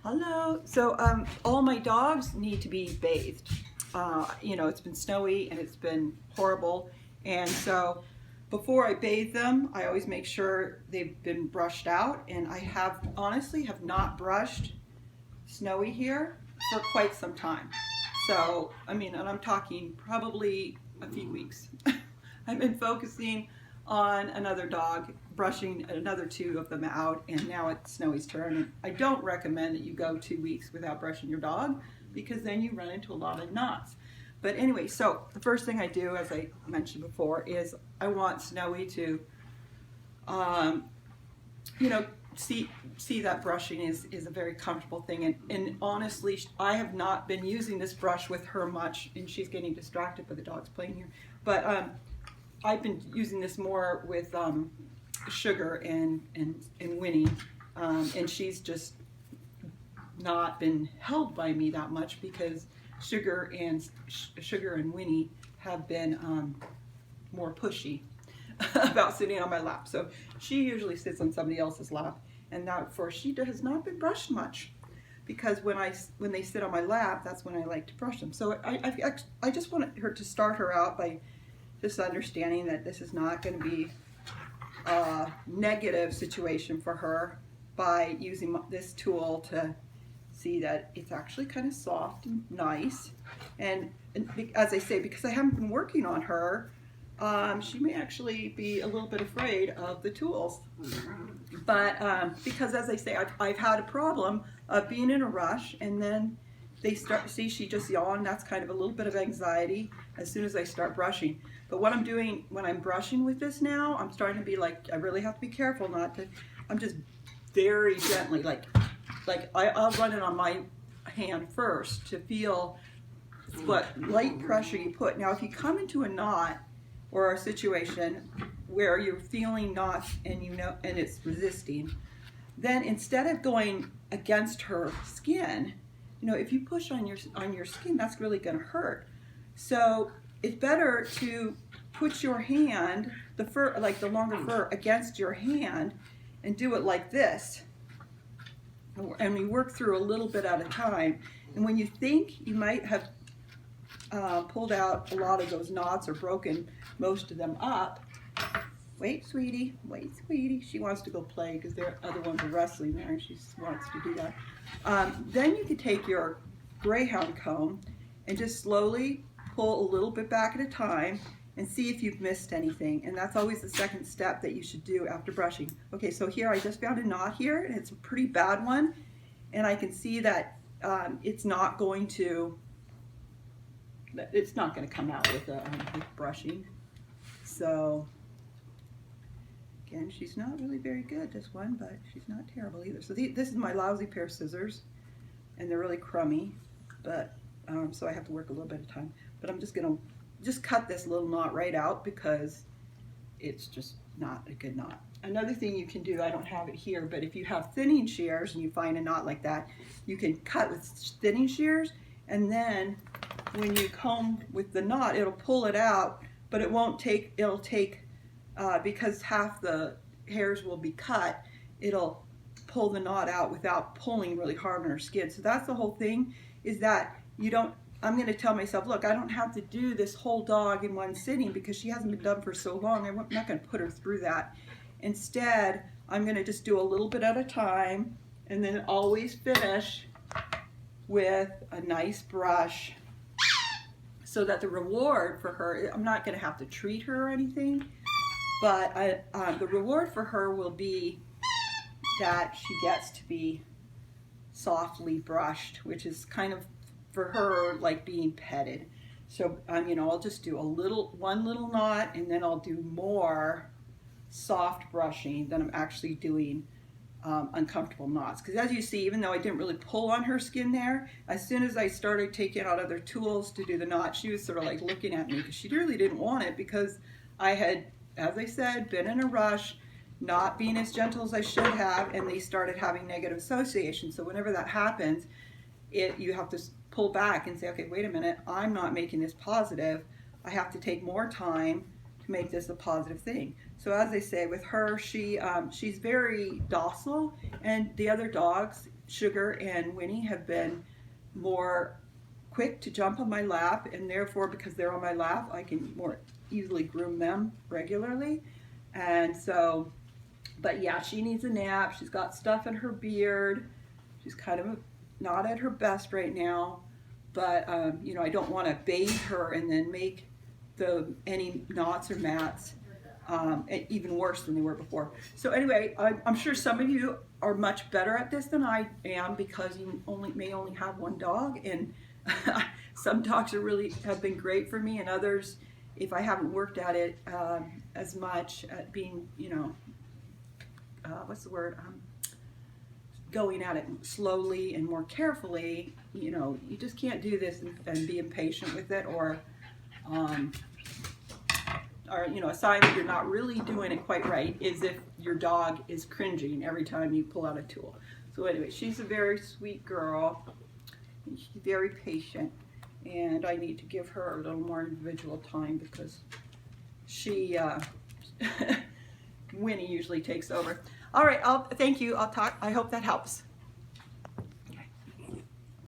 Hello. So all my dogs need to be bathed. It's been snowy and it's been horrible. And so before I bathe them, I always make sure they've been brushed out. And I have honestly have not brushed Snowy here for quite some time. So, and I'm talking probably a few weeks. I've been focusing on another dog, brushing another two of them out, and now it's Snowy's turn. And I don't recommend that you go 2 weeks without brushing your dog because then you run into a lot of knots. But anyway, so the first thing I do, as I mentioned before, is I want Snowy to, um, you know, see that brushing is a very comfortable thing. And honestly, I have not been using this brush with her much, and she's getting distracted by the dogs playing here. But I've been using this more with Sugar and Winnie, and she's just not been held by me that much because Sugar and Winnie have been more pushy about sitting on my lap. So she usually sits on somebody else's lap, and therefore she has not been brushed much because when they sit on my lap, that's when I like to brush them. So I just want her to start her out by just understanding that this is not going to be a negative situation for her by using this tool to see that it's actually kind of soft and nice. And as I say, because I haven't been working on her, she may actually be a little bit afraid of the tools. But because, as I say, I've had a problem of being in a rush, and then they start, see, she just yawned. That's kind of a little bit of anxiety as soon as I start brushing. But what I'm doing when I'm brushing with this now, I'm starting to be like, I really have to be careful not to, I'm just very gently, like I'll run it on my hand first to feel what light pressure you put. Now, if you come into a knot or a situation where you're feeling knots and and it's resisting, then instead of going against her skin, if you push on your skin, that's really going to hurt. So it's better to put your hand, the fur, like the longer fur, against your hand, and do it like this. And we work through a little bit at a time. And when you think you might have pulled out a lot of those knots or broken most of them up, wait, sweetie, she wants to go play because the other ones are wrestling there and she wants to do that. Then you could take your greyhound comb and just slowly pull a little bit back at a time and see if you've missed anything. And that's always the second step that you should do after brushing. Okay, so here I just found a knot here, and it's a pretty bad one. And I can see that it's not going to come out with brushing. So again, she's not really very good, this one, but she's not terrible either. So this is my lousy pair of scissors, and they're really crummy, but so I have to work a little bit of time. But I'm just gonna cut this little knot right out because it's just not a good knot. Another thing you can do, I don't have it here, but if you have thinning shears and you find a knot like that, you can cut with thinning shears, and then when you comb with the knot, it'll pull it out, but it'll take, because half the hairs will be cut, it'll pull the knot out without pulling really hard on her skin. So that's the whole thing, is that I'm going to tell myself, look, I don't have to do this whole dog in one sitting because she hasn't been done for so long. I'm not going to put her through that. Instead, I'm going to just do a little bit at a time and then always finish with a nice brush so that the reward for her, I'm not going to have to treat her or anything, but the reward for her will be that she gets to be softly brushed, which is kind of for her like being petted. So I'll just do one little knot, and then I'll do more soft brushing than I'm actually doing uncomfortable knots. Because as you see, even though I didn't really pull on her skin there, as soon as I started taking out other tools to do the knot, she was sort of like looking at me because she really didn't want it, because I had, as I said, been in a rush, not being as gentle as I should have, and they started having negative associations. So whenever that happens, you have to pull back and say, okay, wait a minute, I'm not making this positive. I have to take more time to make this a positive thing. So as I say, with her, she's very docile, and the other dogs Sugar and Winnie have been more quick to jump on my lap, and therefore, because they're on my lap, I can more easily groom them regularly. And so, but yeah, she needs a nap. She's got stuff in her beard. She's kind of not at her best right now, but you know, I don't want to bathe her and then make any knots or mats even worse than they were before. So anyway, I'm sure some of you are much better at this than I am, because you may only have one dog, and some dogs have been great for me, and others, if I haven't worked at it as much at being, you know, what's the word? Going at it slowly and more carefully, you know, you just can't do this and be impatient with it, or you know, a sign that you're not really doing it quite right is if your dog is cringing every time you pull out a tool. So anyway, she's a very sweet girl, and she's very patient, and I need to give her a little more individual time, because she Winnie usually takes over. All right, thank you. I hope that helps.